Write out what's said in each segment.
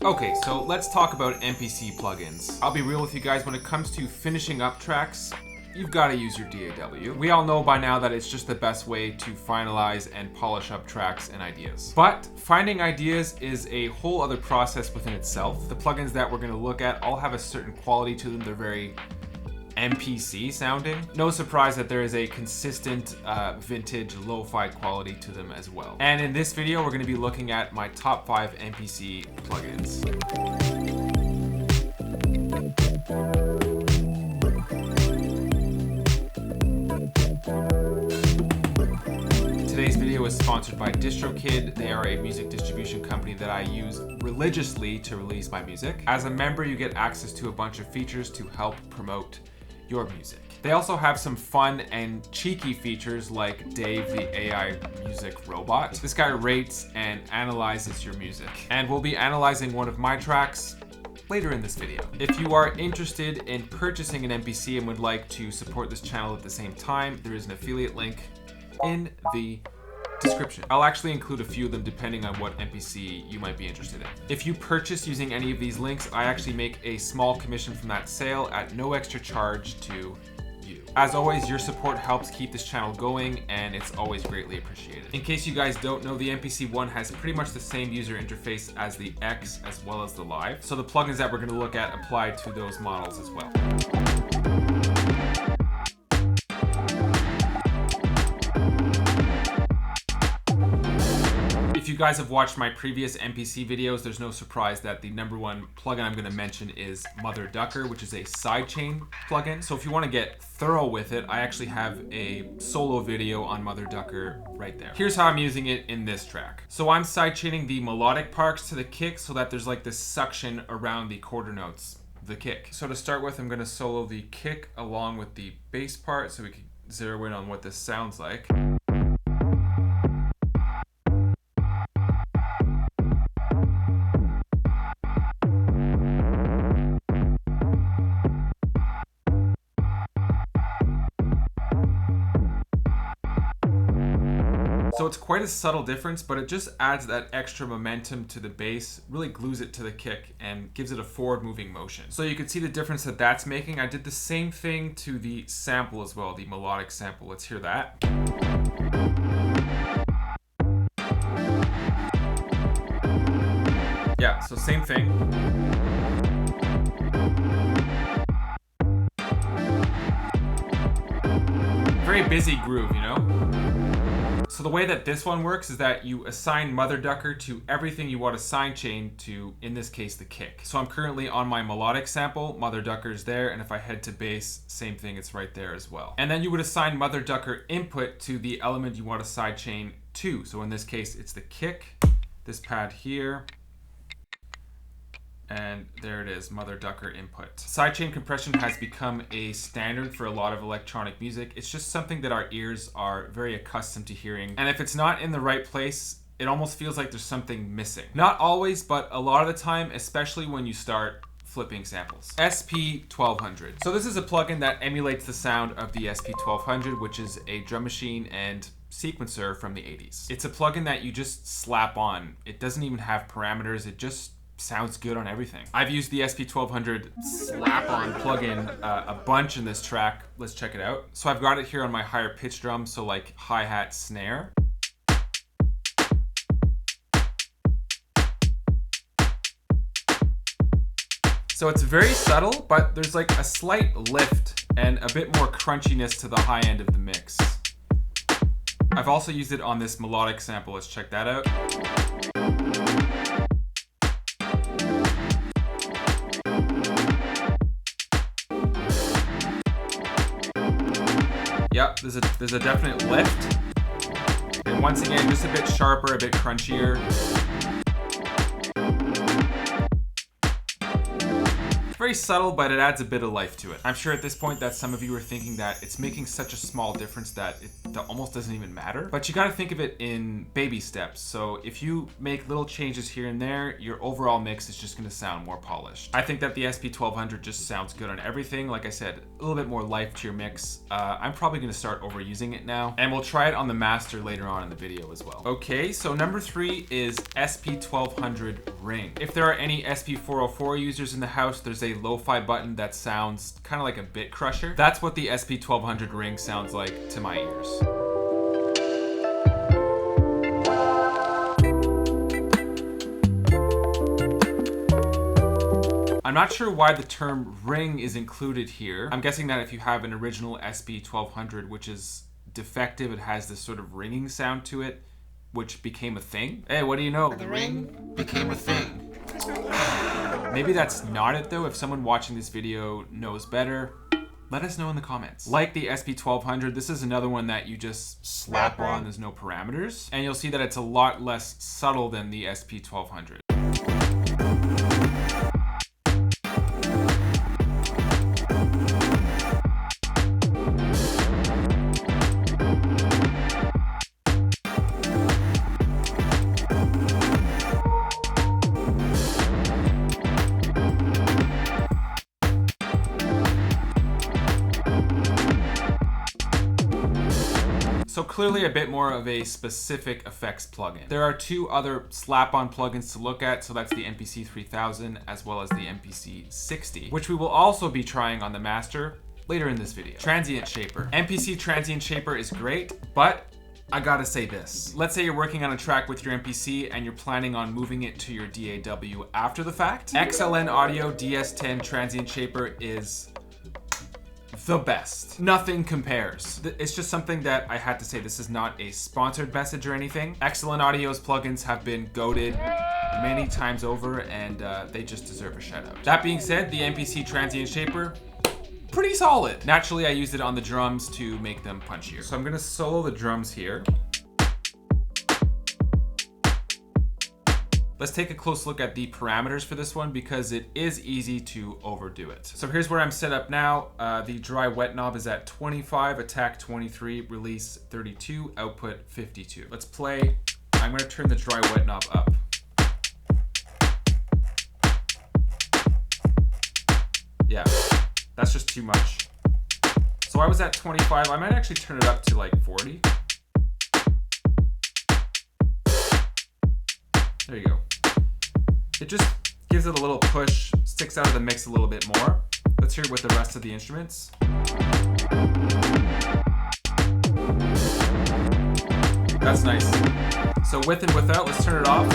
Okay, so let's talk about MPC plugins. I'll be real with you guys, when it comes to finishing up tracks, you've got to use your DAW. We all know by now that it's just the best way to finalize and polish up tracks and ideas. But finding ideas is a whole other process within itself. The plugins that we're going to look at all have a certain quality to them. They're very MPC sounding. No surprise that there is a consistent vintage lo-fi quality to them as well. And in this video, we're going to be looking at my top 5 MPC plugins. Today's video is sponsored by DistroKid. They are a music distribution company that I use religiously to release my music. As a member, you get access to a bunch of features to help promote your music. They also have some fun and cheeky features like Dave the AI Robot. This guy rates and analyzes your music. And we'll be analyzing one of my tracks later in this video. If you are interested in purchasing an MPC and would like to support this channel at the same time, there is an affiliate link in the description. I'll actually include a few of them depending on what MPC you might be interested in. If you purchase using any of these links, I actually make a small commission from that sale at no extra charge to you. As always, your support helps keep this channel going and it's always greatly appreciated. In case you guys don't know, the MPC One has pretty much the same user interface as the X as well as the Live. So the plugins that we're going to look at apply to those models as well. If you guys have watched my previous MPC videos, there's no surprise that the number one plugin I'm going to mention is Mother Ducker, which is a sidechain plugin. So if you want to get thorough with it, I actually have a solo video on Mother Ducker right there. Here's how I'm using it in this track. So I'm sidechaining the melodic parts to the kick so that there's like this suction around the quarter notes, the kick. So to start with, I'm going to solo the kick along with the bass part so we can zero in on what this sounds like. So it's quite a subtle difference, but it just adds that extra momentum to the bass, really glues it to the kick and gives it a forward moving motion. So you can see the difference that that's making. I did the same thing to the sample as well, the melodic sample. Let's hear that. Yeah, so same thing. Very busy groove, you know? So the way that this one works is that you assign Mother Ducker to everything you want to sidechain to, in this case, the kick. So I'm currently on my melodic sample, Mother Ducker's there, and if I head to bass, same thing, it's right there as well. And then you would assign Mother Ducker input to the element you want to sidechain to. So in this case, it's the kick, this pad here, and there it is, Mother Ducker input. Sidechain compression has become a standard for a lot of electronic music. It's just something that our ears are very accustomed to hearing. And if it's not in the right place, it almost feels like there's something missing. Not always, but a lot of the time, especially when you start flipping samples. SP-1200. So this is a plugin that emulates the sound of the SP-1200, which is a drum machine and sequencer from the 80s. It's a plugin that you just slap on. It doesn't even have parameters. It just sounds good on everything. I've used the SP-1200 slap-on plugin a bunch in this track. Let's check it out. So I've got it here on my higher pitch drum, so like hi-hat, snare. So it's very subtle, but there's like a slight lift and a bit more crunchiness to the high end of the mix. I've also used it on this melodic sample. Let's check that out. Yep, there's a definite lift. And once again, just a bit sharper, a bit crunchier. It's very subtle, but it adds a bit of life to it. I'm sure at this point that some of you are thinking that it's making such a small difference that it almost doesn't even matter. But you got to think of it in baby steps. So if you make little changes here and there, your overall mix is just going to sound more polished. I think that the SP-1200 just sounds good on everything. Like I said, a little bit more life to your mix. I'm probably going to start overusing it now, and we'll try it on the master later on in the video as well. Okay, so number 3 is SP-1200 Ring. If there are any SP-404 users in the house, there's a lo-fi button that sounds kind of like a bit crusher. That's what the SP-1200 Ring sounds like to my ears. I'm not sure why the term ring is included here. I'm guessing that if you have an original SP-1200 which is defective, it has this sort of ringing sound to it, which became a thing. Hey, what do you know? The ring became a thing. Maybe that's not it though. If someone watching this video knows better, let us know in the comments. Like the SP-1200, this is another one that you just slap on, there's no parameters. And you'll see that it's a lot less subtle than the SP-1200. So clearly a bit more of a specific effects plugin. There are 2 other slap-on plugins to look at, so that's the MPC-3000 as well as the MPC-60, which we will also be trying on the master later in this video. Transient Shaper. MPC Transient Shaper is great, but I gotta say this. Let's say you're working on a track with your MPC and you're planning on moving it to your DAW after the fact. XLN Audio DS10 Transient Shaper is the best. Nothing compares. It's just something that I had to say. This is not a sponsored message or anything. Excellent Audio's plugins have been goated many times over, and they just deserve a shout out. That being said, the MPC Transient Shaper, pretty solid. Naturally, I used it on the drums to make them punchier. So I'm gonna solo the drums here. Let's take a close look at the parameters for this one because it is easy to overdo it. So here's where I'm set up now. The dry wet knob is at 25, attack 23, release 32, output 52. Let's play. I'm gonna turn the dry wet knob up. Yeah, that's just too much. So I was at 25, I might actually turn it up to like 40. There you go. It just gives it a little push, sticks out of the mix a little bit more. Let's hear it with the rest of the instruments. That's nice. So with and without, let's turn it off.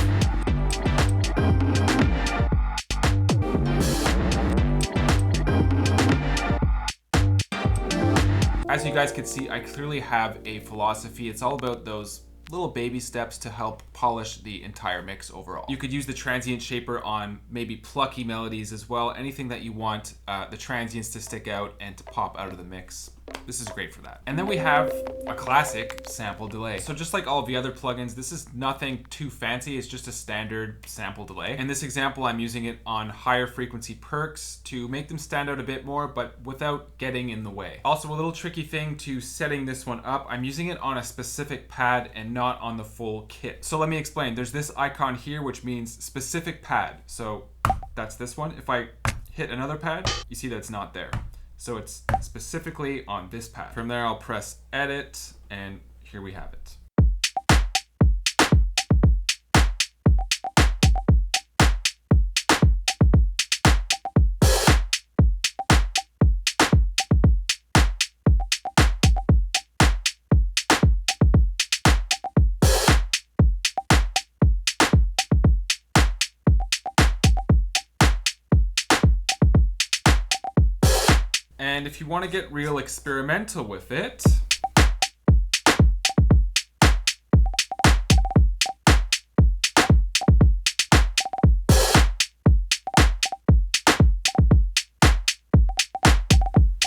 As you guys can see, I clearly have a philosophy. It's all about those little baby steps to help polish the entire mix overall. You could use the Transient Shaper on maybe plucky melodies as well, anything that you want the transients to stick out and to pop out of the mix. This is great for that. And then we have a classic sample delay. So just like all of the other plugins, this is nothing too fancy. It's just a standard sample delay. In this example, I'm using it on higher frequency perks to make them stand out a bit more, but without getting in the way. Also, a little tricky thing to setting this one up, I'm using it on a specific pad and not on the full kit. So let me explain. There's this icon here, which means specific pad. So that's this one. If I hit another pad, you see that it's not there. So it's specifically on this pad. From there, I'll press edit, and here we have it. And if you want to get real experimental with it,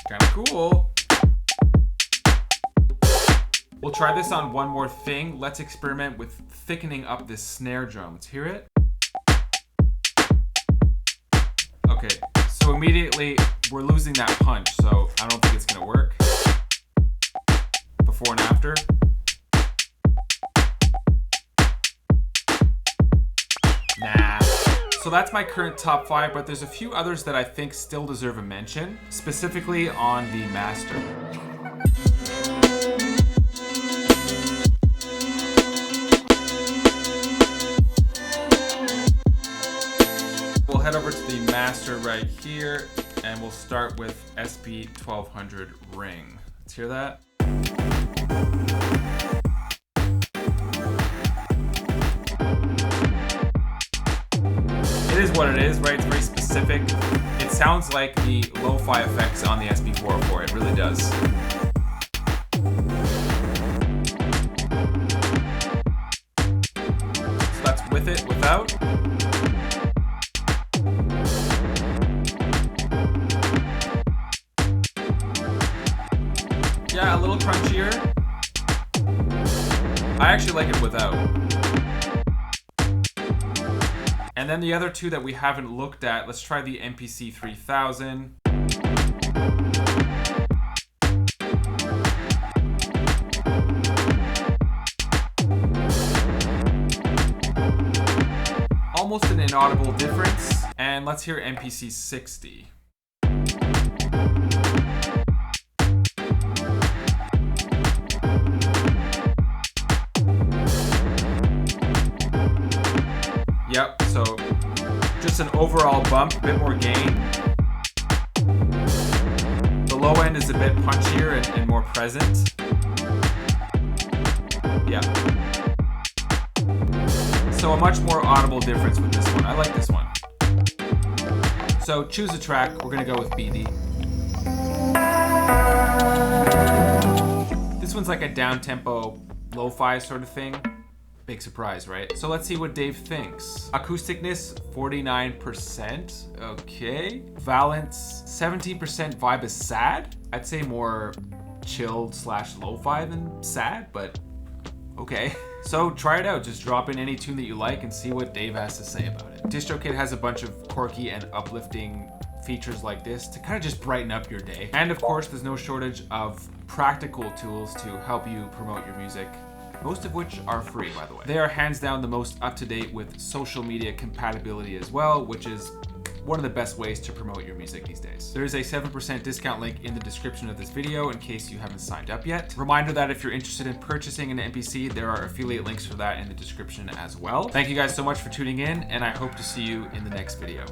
kind of cool. We'll try this on one more thing. Let's experiment with thickening up this snare drum. Let's hear it. Okay, so immediately we're losing that punch, so I don't think it's gonna work. before and after. Nah. So that's my current top 5, but there's a few others that I think still deserve a mention, specifically on the Master. We'll head over to the Master right here, and we'll start with SP-1200 Ring. Let's hear that. It is what it is, right? It's very specific. It sounds like the lo-fi effects on the SP-404. It really does. So that's with it, without. Yeah, a little crunchier. I actually like it without. And then the other two that we haven't looked at, let's try the MPC-3000. Almost an inaudible difference. And let's hear MPC-60. Yep, so just an overall bump, a bit more gain. The low end is a bit punchier and more present. Yeah. So a much more audible difference with this one. I like this one. So choose a track. We're gonna go with BD. This one's like a down-tempo, lo-fi sort of thing. Big surprise, right? So let's see what Dave thinks. Acousticness, 49%. Okay. Valence, 17%. Vibe is sad. I'd say more chilled / lo-fi than sad, but okay. So try it out. Just drop in any tune that you like and see what Dave has to say about it. DistroKid has a bunch of quirky and uplifting features like this to kind of just brighten up your day. And of course, there's no shortage of practical tools to help you promote your music, most of which are free, by the way. They are hands down the most up-to-date with social media compatibility as well, which is one of the best ways to promote your music these days. There is a 7% discount link in the description of this video in case you haven't signed up yet. Reminder that if you're interested in purchasing an MPC, there are affiliate links for that in the description as well. Thank you guys so much for tuning in, and I hope to see you in the next video.